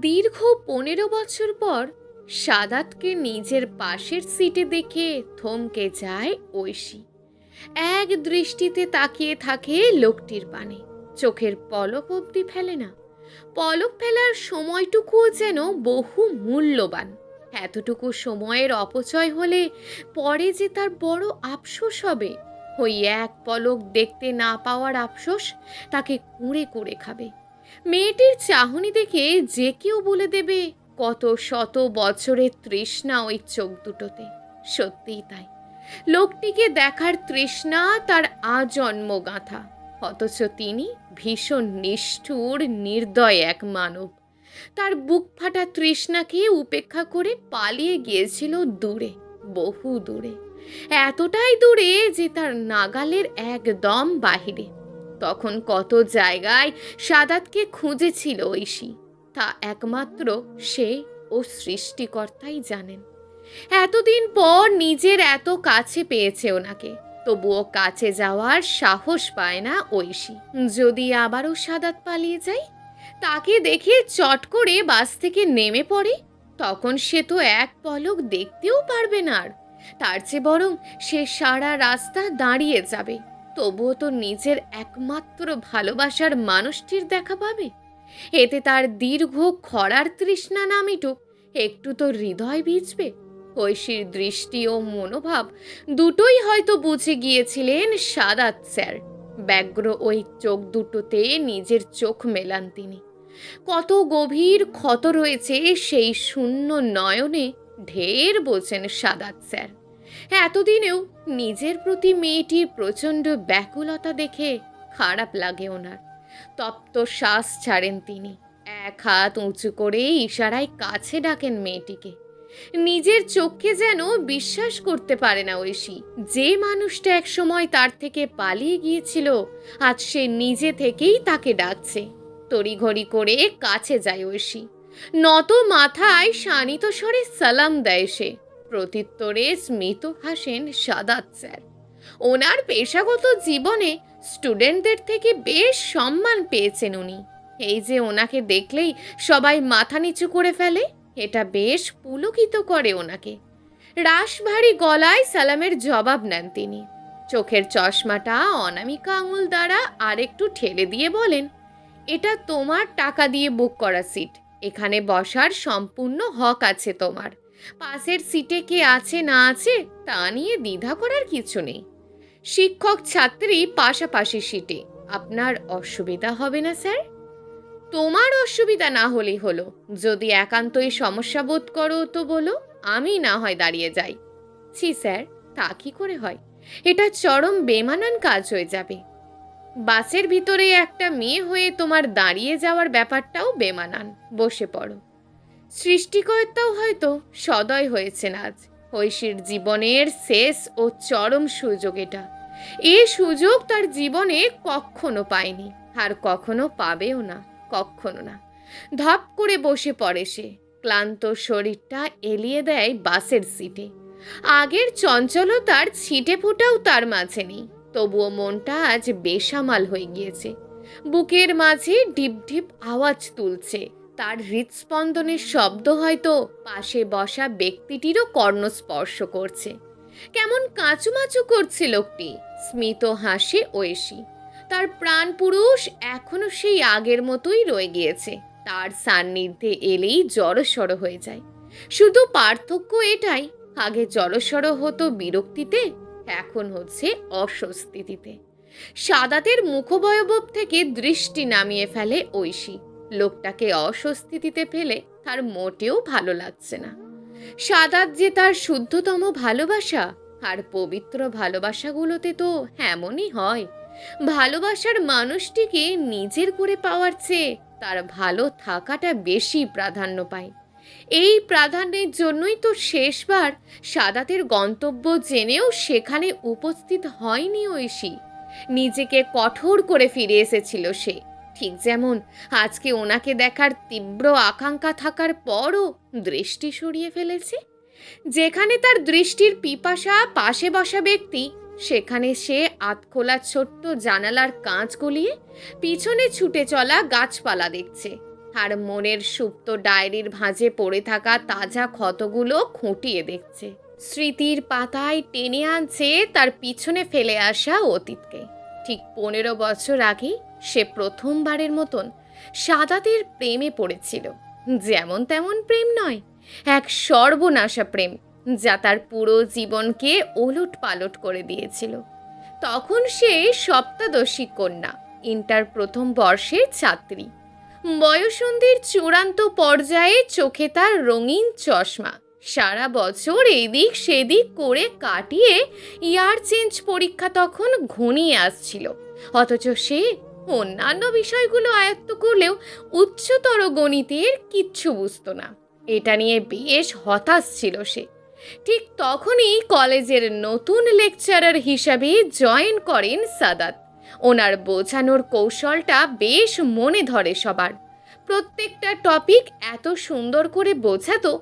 দীর্ঘ 15 বছর পর সাদাতকে নিজের পাশের সিটে দেখে থমকে যায় ঐশী। এক দৃষ্টিতে তাকিয়ে থাকে লোকটির পানে, চোখের পলক অবধি ফেলে না। পলক ফেলার সময়টুকুও যেন বহু মূল্যবান। এতটুকু সময়ের অপচয় হলে পরে যে তার বড় আফসোস হবে। ওই এক পলক দেখতে না পাওয়ার আফসোস তাকে কুঁড়ে কুঁড়ে খাবে। মেয়েটির চাহনি দেখে যে কেউ বলে দেবে কত শত বছরের তৃষ্ণা ওই চোখ দুটোতে। সত্যিই তাই, লোকটিকে দেখার তৃষ্ণা তার আজন্ম গাঁথা। অথচ তিনি ভীষণ নিষ্ঠুর নির্দয় এক মানব। তার বুক ফাটা তৃষ্ণাকে উপেক্ষা করে পালিয়ে গিয়েছিল দূরে, বহু দূরে, এতটাই দূরে যে তার নাগালের একদম বাহিরে। তখন কত জায়গায় সাদাতকে খুঁজেছিল ঐশী, তা একমাত্র সে ও সৃষ্টিকর্তাই জানেন। এতদিন পর নিজের এত কাছে পেয়েছে ওনাকে, তবুও কাছে যাওয়ার সাহস পায় না ঐশী। যদি আবারও সাদাত পালিয়ে যায়, তাকে দেখে চট করে বাস থেকে নেমে পড়ে, তখন সে তো এক পলক দেখতেও পারবে না। আর তার চেয়ে বরং সে সারা রাস্তা দাঁড়িয়ে যাবে, তবুও তো নিজের একমাত্র ভালোবাসার মানুষটির দেখা পাবে। এতে তার দীর্ঘ খরার তৃষ্ণা না মিটুক, একটু তো হৃদয় ভিজবে। ঐশীর দৃষ্টি ও মনোভাব দুটোই হয়তো বুঝে গিয়েছিলেন সাদাত স্যার। ব্যগ্র ওই চোখ দুটোতে নিজের চোখ মেলান তিনি। কত গভীর ক্ষত রয়েছে সেই শূন্য নয়নে ঢের বোঝেন সাদাত স্যার। এতদিনেও নিজের প্রতি মেয়েটির প্রচণ্ড ব্যাকুলতা দেখে খারাপ লাগে ওনার। তপ্ত শ্বাস ছাড়েন তিনি, এক হাত উঁচু করে ইশারায় কাছে ডাকেন মেয়েটিকে। নিজের চোখকে যেন বিশ্বাস করতে পারে না ঐশী। যে মানুষটা একসময় তার থেকে পালিয়ে গিয়েছিল, আজ সে নিজে থেকেই তাকে ডাকছে। তড়িঘড়ি করে কাছে যায় ঐশী। নত মাথায় শানিত স্বরে সালাম দেয় সে। প্রত্যুত্তরে স্মিত হাসেন সাদাত স্যার। ওনার পেশাগত জীবনে স্টুডেন্টদের থেকে বেশ সম্মান পেয়েছেন উনি। এই যে ওনাকে দেখলেই সবাই মাথা নিচু করে ফেলে, এটা বেশ পুলকিত করে ওনাকে। রাশভারী গলায় সালামের জবাব নেন তিনি। চোখের চশমাটা অনামিকা আঙুল দ্বারা আরেকটু ঠেলে দিয়ে বলেন, এটা তোমার টাকা দিয়ে বুক করা সিট, এখানে বসার সম্পূর্ণ হক আছে তোমার। পাশের সিটে কে আছে না আছে তা নিয়ে দ্বিধা করার কিছু নেই। শিক্ষক ছাত্রী পাশাপাশি সিটে, আপনার অসুবিধা হবে না স্যার? তোমার অসুবিধা না হলেই হলো, যদি একান্তই সমস্যা বোধ করো তো বলো, আমি না হয় দাঁড়িয়ে যাই। ছি স্যার, তা কি করে হয়? এটা চরম বেমানান কাজ হয়ে যাবে। বাসের ভিতরে একটা মেয়ে হয়ে তোমার দাঁড়িয়ে যাওয়ার ব্যাপারটাও বেমানান, বসে পড়ো। সৃষ্টিকর্তাও হয়তো সদয় হয়েছেন আজ। ঐশীর জীবনের শেষ ও চরম সুযোগ এটা। এই সুযোগ তার জীবনে কখনো পায়নি, আর কখনো পাবেও না, কখনো না। ধপ করে বসে পড়ে সে, ক্লান্ত শরীরটা এলিয়ে দেয় বাসের সিটে। আগের চঞ্চলতার ছিটে ফোঁটাও তার মাঝে নেই, তবুও মনটা আজ বেসামাল হয়ে গিয়েছে। বুকের মাঝে ঢিপ ঢিপ আওয়াজ তুলছে, তার হৃদস্পন্দনের শব্দ হয়তো পাশে বসা ব্যক্তিটিরও কর্ণস্পর্শ করছে। কেমন কাঁচুমাচু করছে লোকটি। স্মিত হাসে ঐশী। তার প্রাণ পুরুষ এখনো সেই আগের মতোই রয়ে গিয়েছে, তার সান্নিধ্যে এলেই জড়সড় হয়ে যায়। শুধু পার্থক্য এটাই, আগে জড়সড় হতো বিরক্তিতে, এখন হচ্ছে অস্বস্তিতে। সাদাতের মুখবয়ব থেকে দৃষ্টি নামিয়ে ফেলে ঐশী। লোকটাকে অস্বস্তিতে ফেলে তার মোটেও ভালো লাগছে না। সাদাত যে তার শুদ্ধতম ভালোবাসা, আর পবিত্র ভালোবাসাগুলোতে তো এমনই হয়। ভালোবাসার মানুষটিকে নিজের করে পাওয়ার চেয়ে তার ভালো থাকাটা বেশি প্রাধান্য পায়। এই প্রাধান্যের জন্যই তো শেষবার সাদাতের গন্তব্য জেনেও সেখানে উপস্থিত হয়নি ঐশী। নিজেকে কঠোর করে ফিরে এসেছিল সে। ঠিক যেমন আজকে ওনাকে দেখার তীব্র আকাঙ্ক্ষা থাকার পরও দৃষ্টি সরিয়ে ফেলেছে। যেখানে তার দৃষ্টির পিপাসা পাশে বসা ব্যক্তি, সেখানে সে আধখোলা ছোট্ট জানালার কাঁচ গলিয়ে পিছনে ছুটে চলা গাছপালা দেখছে। আর মনের সুপ্ত ডায়েরির ভাঁজে পড়ে থাকা তাজা ক্ষতগুলো খুঁটিয়ে দেখছে, স্মৃতির পাতায় টেনে আনছে তার পিছনে ফেলে আসা অতীতকে। ঠিক 15 বছর আগে সে প্রথমবারের মতন সাদাতের প্রেমে পড়েছিল। যেমন তেমন প্রেম নয়, এক সর্বনাশা প্রেম, যা তার পুরো জীবনকে ওলট পালট করে দিয়েছিল। তখন সে সপ্তদশী কন্যা, ইন্টার প্রথম বর্ষের ছাত্রী। বয়ঃসন্ধির চূড়ান্ত পর্যায়ে চোখে তার রঙিন চশমা, সারা বছর এদিক সেদিক করে কাটিয়ে ইয়ার চেঞ্জ পরীক্ষা তখন ঘনিয়ে আসছিল। অথচ সে অন্যান্য বিষয়গুলো আয়ত্ত করলেও উচ্চতর গণিতের কিচ্ছু বুঝতো না। এটা নিয়ে বেশ হতাশ ছিল সে। ঠিক তখনই কলেজের নতুন লেকচারার হিসাবে জয়েন করেন সাদাত। ওনার বোঝানোর কৌশলটা বেশ মনে ধরে সবার। প্রত্যেকটা টপিক এত সুন্দর করে বোঝাতো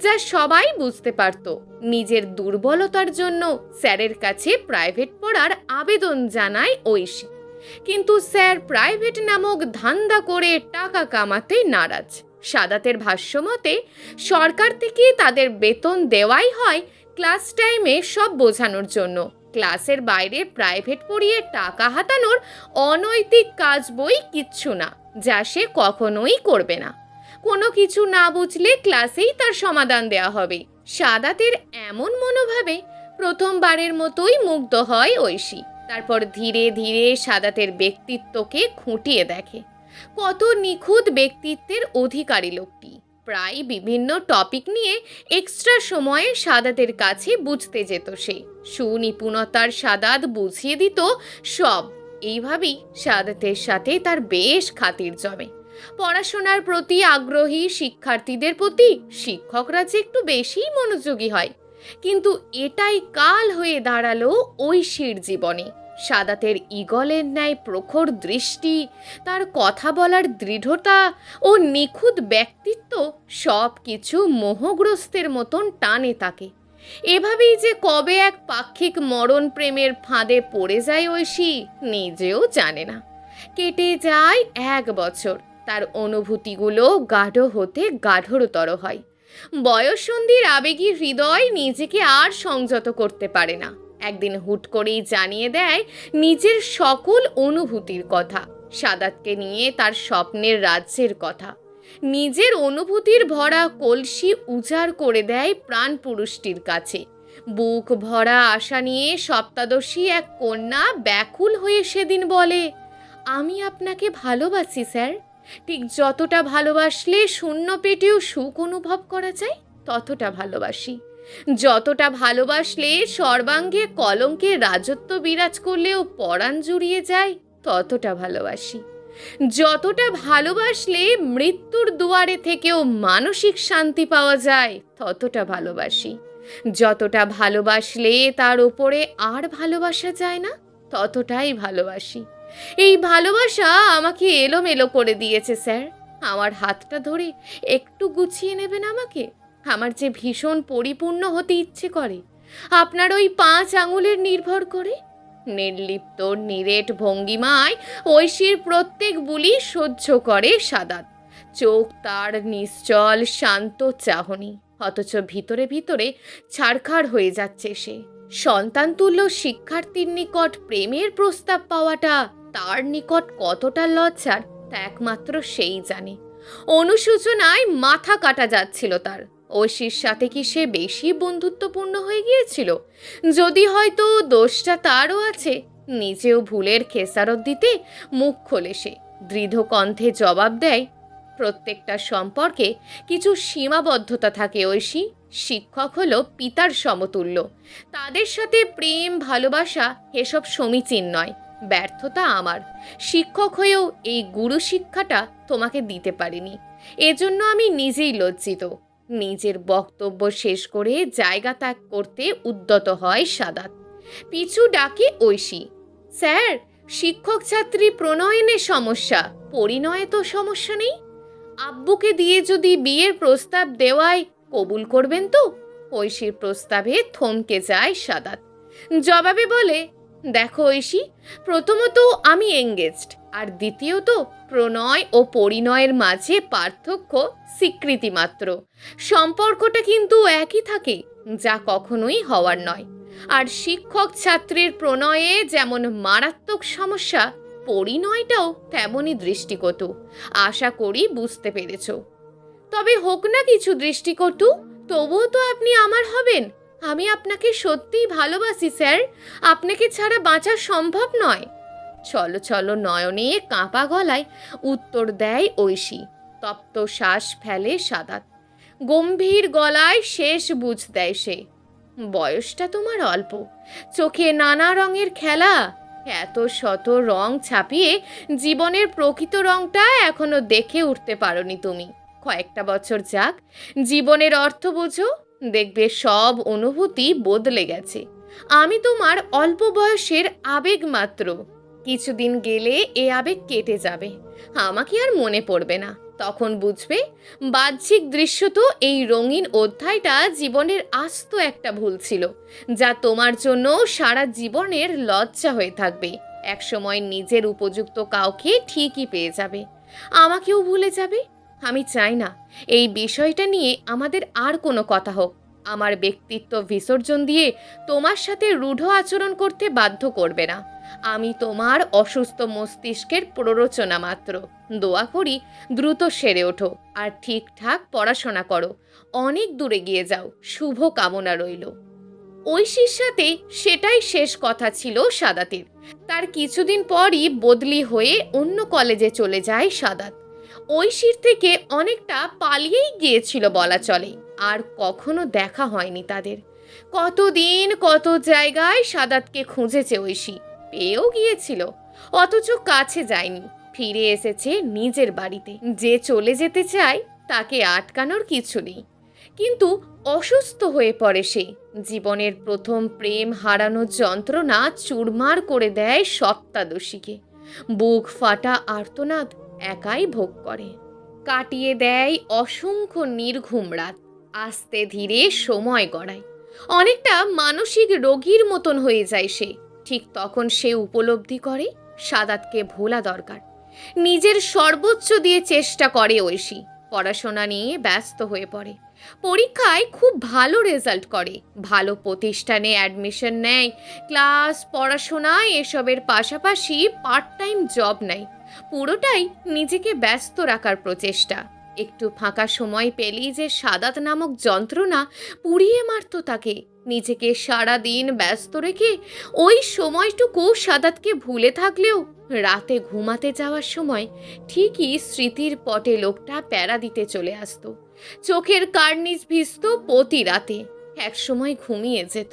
যা সবাই বুঝতে পারত। নিজের দুর্বলতার জন্য স্যারের কাছে প্রাইভেট পড়ার আবেদন জানায় ঐশী। কিন্তু স্যার প্রাইভেট নামক ধান্দা করে টাকা কামাতে নারাজ। সাদাতের ভাষ্যমতে সরকার থেকে তাদের বেতন দেওয়াই হয় ক্লাস টাইমে সব বোঝানোর জন্য। ক্লাসের বাইরে প্রাইভেট পড়িয়ে টাকা হাতানোর অনৈতিক কাজ বই কিচ্ছু না, যা সে কখনোই করবে না। কোনো কিছু না বুঝলে ক্লাসেই তার সমাধান দেওয়া হবে। সাদাতের এমন মনোভাবে প্রথমবারের মতোই মুগ্ধ হয় ঐশী। তারপর ধীরে ধীরে সাদাতের ব্যক্তিত্বকে খুঁটিয়ে দেখে। কত নিখুঁত ব্যক্তিত্বের অধিকারী লোকটি। প্রায় বিভিন্ন টপিক নিয়ে এক্সট্রা সময়ে সাদাতের কাছে বুঝতে যেত সে। সুনিপুণতার সাদাত বুঝিয়ে দিত সব। এইভাবেই সাদাতের সাথে তার বেশ খাতির জমে। পড়াশোনার প্রতি আগ্রহী শিক্ষার্থীদের প্রতি শিক্ষকরা যে একটু বেশিই মনোযোগী হয়। কিন্তু এটাই কাল হয়ে দাঁড়ালো ঐশীর জীবনে। সাদাতের ঈগলের ন্যায় প্রখর দৃষ্টি, তার কথা বলার দৃঢ়তা ও নিখুঁত ব্যক্তিত্ব সব কিছু মোহগ্রস্তের মতন টানে তাকে। এভাবেই যে কবে এক পাক্ষিক মরণ প্রেমের ফাঁদে পড়ে যায় ঐশী নিজেও জানে না। কেটে যায় 1 বছর। তার অনুভূতিগুলো গাঢ় হতে গাঢ়তর হয়। বয়ঃসন্ধির আবেগী হৃদয় নিজেকে আর সংযত করতে পারে না। একদিন হুট করেই জানিয়ে দেয় নিজের সকল অনুভূতির কথা, সাদাতকে নিয়ে তার স্বপ্নের রাজ্যের কথা। নিজের অনুভূতির ভরা কলসি উজাড় করে দেয় প্রাণ পুরুষটির কাছে। বুক ভরা আশা নিয়ে সপ্তদশী এক কন্যা ব্যাকুল হয়ে সেদিন বলে, আমি আপনাকে ভালোবাসি স্যার। ঠিক যতটা ভালোবাসলে শূন্য পেটেও সুখ অনুভব করা যায় ততটা ভালোবাসি। যতটা ভালোবাসলে সর্বাঙ্গে কলঙ্কের রাজত্ব বিরাজ করলেও পরাণ জুড়িয়ে যায় ততটা ভালোবাসি। যতটা ভালোবাসলে মৃত্যুর দুয়ারে থেকেও মানসিক শান্তি পাওয়া যায় ততটা ভালোবাসি। যতটা ভালোবাসলে তার উপরে আর ভালোবাসা যায় না ততটাই ভালোবাসি। এই ভালোবাসা আমাকে এলোমেলো করে দিয়েছে স্যার। আমার হাতটা ধরে একটু গুছিয়ে নেবেন আমাকে। আমার যে ভীষণ পরিপূর্ণ হতে ইচ্ছে করে, আপনার ওই 5 আঙুলের নির্ভর করে। নির্লিপ্ত নিরেট ভঙ্গিমায় ঐশীর প্রত্যেক বুলি সহ্য করে সাদাত। চোখ তার নিশ্চল শান্ত চাহনি, অথচ ভিতরে ভিতরে ছাড়খাড় হয়ে যাচ্ছে সে। সন্তানতুল্য শিক্ষার্থীর নিকট প্রেমের প্রস্তাব পাওয়াটা তার নিকট কতটা লজ্জার তা একমাত্র সেই জানে। অনুশোচনায় মাথা কাটা যাচ্ছিল তার। ঐশীর সাথে কি সে বেশি বন্ধুত্বপূর্ণ হয়ে গিয়েছিল? যদি হয়তো দোষটা তারও আছে, নিজেও ভুলের খেসারত দিতে মুখ খোলে সে। দৃঢ় কণ্ঠে জবাব দেয়, প্রত্যেকটা সম্পর্কে কিছু সীমাবদ্ধতা থাকে ঐশী। শিক্ষক হলো পিতার সমতুল্য। তাদের সাথে প্রেম ভালোবাসা এসব সমীচীন নয়। ব্যর্থতা আমার। শিক্ষক হয়েও এই গুরু শিক্ষাটা তোমাকে দিতে পারিনি। এজন্য আমি নিজেই লজ্জিত। নিজের বক্তব্য শেষ করে জায়গা ত্যাগ করতে উদ্যত হয় সাদাত। পিছু ডাকে ঐশী, স্যার শিক্ষক ছাত্রী প্রণয়নে সমস্যা, পরিণয়ে তো সমস্যা নেই। আব্বুকে দিয়ে যদি বিয়ের প্রস্তাব দেওয়ায় কবুল করবেন তো? ঐশীর প্রস্তাবে থমকে যায় সাদাত। জবাবে বলে, দেখো ঐশী, প্রথমত আমি এঙ্গেজড, আর দ্বিতীয়ত প্রণয় ও পরিণয়ের মাঝে পার্থক্য স্বীকৃতি মাত্র। সম্পর্কটা কিন্তু একই থাকে, যা কখনোই হওয়ার নয়। আর শিক্ষক ছাত্রের প্রণয়ে যেমন মারাত্মক সমস্যা, পরিণয়টাও তেমনই দৃষ্টিকটু। আশা করি বুঝতে পেরেছ। তবে হোক না কিছু দৃষ্টিকটু, তবুও তো আপনি আমার হবেন। আমি আপনাকে সত্যিই ভালোবাসি স্যার, আপনাকে ছাড়া বাঁচা সম্ভব নয়। চলো চলো নয়নে কাঁপা গলায় উত্তর দেয় ঐশী। তপ্ত শ্বাস ফেলে সাদাত। গম্ভীর গলায় শেষ বুঝ দেয় সে। বয়সটা তোমার অল্প, চোখে নানা রঙের খেলা, এত শত রং ছাপিয়ে জীবনের প্রকৃত রংটা এখনো দেখে উঠতে পারোনি তুমি। কয়েকটা বছর যাক, জীবনের অর্থ বোঝো, দেখবে সব অনুভূতি বদলে গেছে। আমি তোমার অল্প বয়সের আবেগ মাত্র। কিছুদিন গেলে এ আবেগ কেটে যাবে, আমাকে আর মনে পড়বে না। তখন বুঝবে বাহ্যিক দৃশ্য তো এই রঙিন অধ্যায়টা জীবনের আস্ত একটা ভুল ছিল, যা তোমার জন্য সারা জীবনের লজ্জা হয়ে থাকবে। একসময় নিজের উপযুক্ত কাউকে ঠিকই পেয়ে যাবে, আমাকেও ভুলে যাবে। আমি চাই না এই বিষয়টা নিয়ে আমাদের আর কোনো কথা হোক। আমার ব্যক্তিত্ব বিসর্জন দিয়ে তোমার সাথে রূঢ় আচরণ করতে বাধ্য করবে না। আমি তোমার অসুস্থ মস্তিষ্কের প্ররোচনা মাত্র। দোয়া করি দ্রুত সেরে ওঠো আর ঠিকঠাক পড়াশোনা করো, অনেক দূরে গিয়ে যাও। শুভ কামনা রইল। ঐশীর সাথে সেটাই শেষ কথা ছিল সাদাতের। তার কিছুদিন পরই বদলি হয়ে অন্য কলেজে চলে যায় সাদাত। ঐশীর থেকে অনেকটা পালিয়েই গিয়েছিল বলা চলে, আর কখনো দেখা হয়নি তাদের। কতদিন কত জায়গায় সাদাতকে খুঁজেছে ঐশী, পেয়েও গিয়েছিল, অথচ কাছে যায়নি। ফিরে এসেছে নিজের বাড়িতে। যে চলে যেতে চায় তাকে আটকানোর কিছু নেই। কিন্তু অসুস্থ হয়ে পড়ে সে। জীবনের প্রথম প্রেম হারানোর যন্ত্রণা চুরমার করে দেয় সপ্তাদশীকে। বুক ফাটা আর্তনাদ একাই ভোগ করে। কাটিয়ে দেয় অসংখ্য নির্ঘুম রাত। আস্তে ধীরে সময় গড়ায়, অনেকটা মানসিক রোগীর মতন হয়ে যায় সে। ঠিক তখন সে উপলব্ধি করে সাদাতকে ভোলা দরকার। নিজের সর্বোচ্চ দিয়ে চেষ্টা করে ঐশী। পড়াশোনা নিয়ে ব্যস্ত হয়ে পড়ে, পরীক্ষায় খুব ভালো রেজাল্ট করে, ভালো প্রতিষ্ঠানে অ্যাডমিশন নেয়, ক্লাস পড়াশোনা এসবের পাশাপাশি পার্ট টাইম জব নেয়। পুরোটাই নিজেকে ব্যস্ত রাখার প্রচেষ্টা। একটু ফাঁকা সময় পেলেই যে সাদাত নামক যন্ত্রণা পুড়িয়ে মারত তাকে। নিজেকে সারা দিন ব্যস্ত রেখে ওই সময়টুকু সাদাতকে ভুলে থাকলেও রাতে ঘুমাতে যাওয়ার সময় ঠিকই স্মৃতির পটে লোকটা প্যারা দিতে চলে আসতো। চোখের কার্নিশ ভিজত প্রতি রাতে, একসময় ঘুমিয়ে যেত।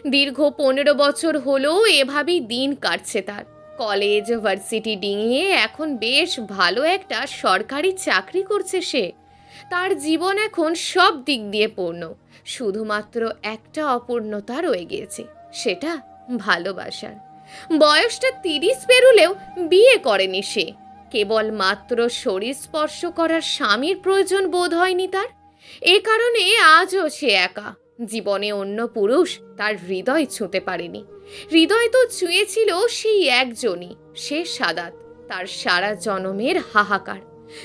দীর্ঘ 15 বছর হলেও এভাবেই দিন কাটছে তার। কলেজ ভার্সিটি ডিঙিয়ে এখন বেশ ভালো একটা সরকারি চাকরি করছে সে। তার জীবন এখন সব দিক দিয়ে পূর্ণ, শুধুমাত্র একটা অপূর্ণতা রয়ে গিয়েছে, সেটা ভালোবাসার। বয়সটা 30 পেরুলেও বিয়ে করেনি সে। কেবল মাত্র শরীর স্পর্শ করার স্বামীর প্রয়োজন বোধ হয়নি তার। এ কারণে আজও সে একা। জীবনে অন্য পুরুষ তার হৃদয় ছুঁতে পারেনি। হৃদয় তো ছুঁয়েছিল সেই একজনই, সে সাদাত। তার সারা জনমের হাহাকার,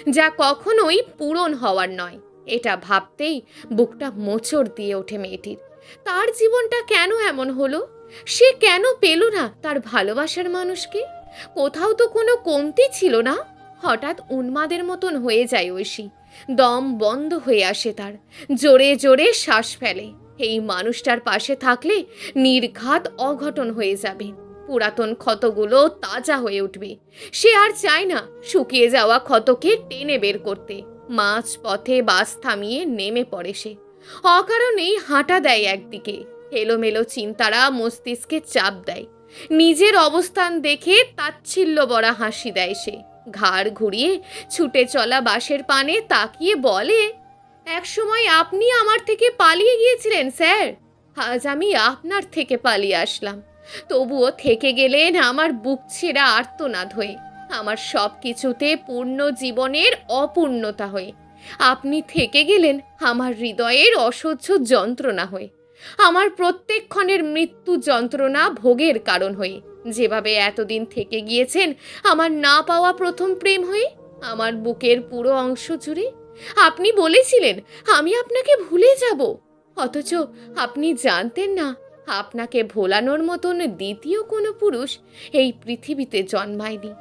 যা কখনোই পূরণ হওয়ার নয়। এটা ভাবতেই বুকটা মোচড় দিয়ে ওঠে মেয়েটির। তার জীবনটা কেন এমন হলো? সে কেন পেল না তার ভালোবাসার মানুষকে? কোথাও তো কোনো কমতি ছিল না। হঠাৎ উন্মাদের মতন হয়ে যায় ঐশী। দম বন্ধ হয়ে আসে তার, জোরে জোরে শ্বাস ফেলে। এই মানুষটার পাশে থাকলে নির্ঘাত অঘটন হয়ে যাবে, পুরাতন ক্ষতগুলো তাজা হয়ে উঠবে। সে আর চায় না শুকিয়ে যাওয়া ক্ষতকে টেনে বের করতে। মাঝ পথে বাস থামিয়ে নেমে পড়ে সে। অকারণেই হাঁটা দেয় একদিকে। এলোমেলো চিন্তারা মস্তিষ্কে চাপ দেয়। নিজের অবস্থান দেখে তাচ্ছিল্য বড়া হাসি দেয় সে। ঘাড় ঘুরিয়ে ছুটে চলা বাসের পানে তাকিয়ে বলে, একসময় আপনি আমার থেকে পালিয়ে গিয়েছিলেন স্যার, আজ আমি আপনার থেকে পালিয়ে আসলাম। তবুও থেকে গেলেন আমার বুক ছেঁড়া আর্তনাদ হয়ে, আমার সব কিছুতে পূর্ণ জীবনের অপূর্ণতা হয়ে। আপনি থেকে গেলেন আমার হৃদয়ের অসহ্য যন্ত্রণা হয়ে। আমার প্রত্যেক ক্ষণের মৃত্যু যন্ত্রণা ভোগের কারণ হয়ে, যেভাবে এতদিন থেকে গিয়েছেন আমার না পাওয়া প্রথম প্রেম হয়ে, আমার বুকের পুরো অংশ জুড়ে। আপনি বলেছিলেন আমি আপনাকে ভুলে যাব, অথচ আপনি জানতেন না আপনাকে ভোলানোর মতন দ্বিতীয় কোনো পুরুষ এই পৃথিবীতে জন্মায়নি।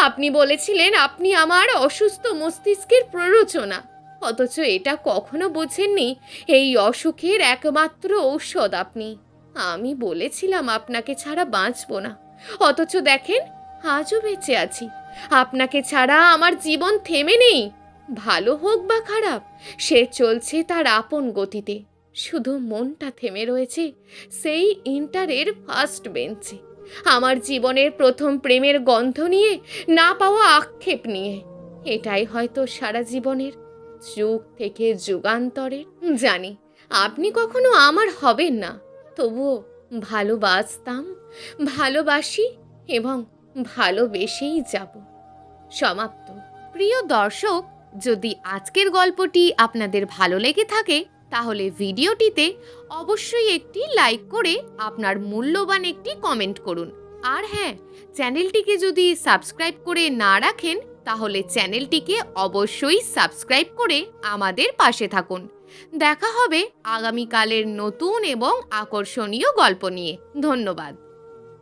আপনি বলেছিলেন আপনি আমার অসুস্থ মস্তিষ্কের প্ররোচনা, অথচ এটা কখনো বোঝেননি এই অসুখের একমাত্র ঔষধ আপনি। আমি বলেছিলাম আপনাকে ছাড়া বাঁচব না, অথচ দেখেন আজও বেঁচে আছি। আপনাকে ছাড়া আমার জীবন থেমে নেই, ভালো হোক বা খারাপ সে চলছে তার আপন গতিতে। শুধু মনটা থেমে রয়েছে সেই ইন্টারের ফার্স্ট বেঞ্চে, আমার জীবনের প্রথম প্রেমের গন্ধ নিয়ে, না পাওয়া আক্ষেপ নিয়ে। এটাই হয়তো সারা জীবনের, যুগ থেকে যুগান্তরের। জানি আপনি কখনো আমার হবেন না, তবুও ভালোবাসতাম, ভালোবাসি এবং ভালোবেসেই যাব। সমাপ্ত। প্রিয় দর্শক, যদি আজকের গল্পটি আপনাদের ভালো লেগে থাকে তাহলে ভিডিওটিতে অবশ্যই একটি লাইক করে আপনার মূল্যবান একটি কমেন্ট করুন। আর হ্যাঁ, চ্যানেলটিকে যদি সাবস্ক্রাইব করে না রাখেন তাহলে চ্যানেলটিকে অবশ্যই সাবস্ক্রাইব করে আমাদের পাশে থাকুন। দেখা হবে আগামীকালের নতুন এবং আকর্ষণীয় গল্প নিয়ে। ধন্যবাদ।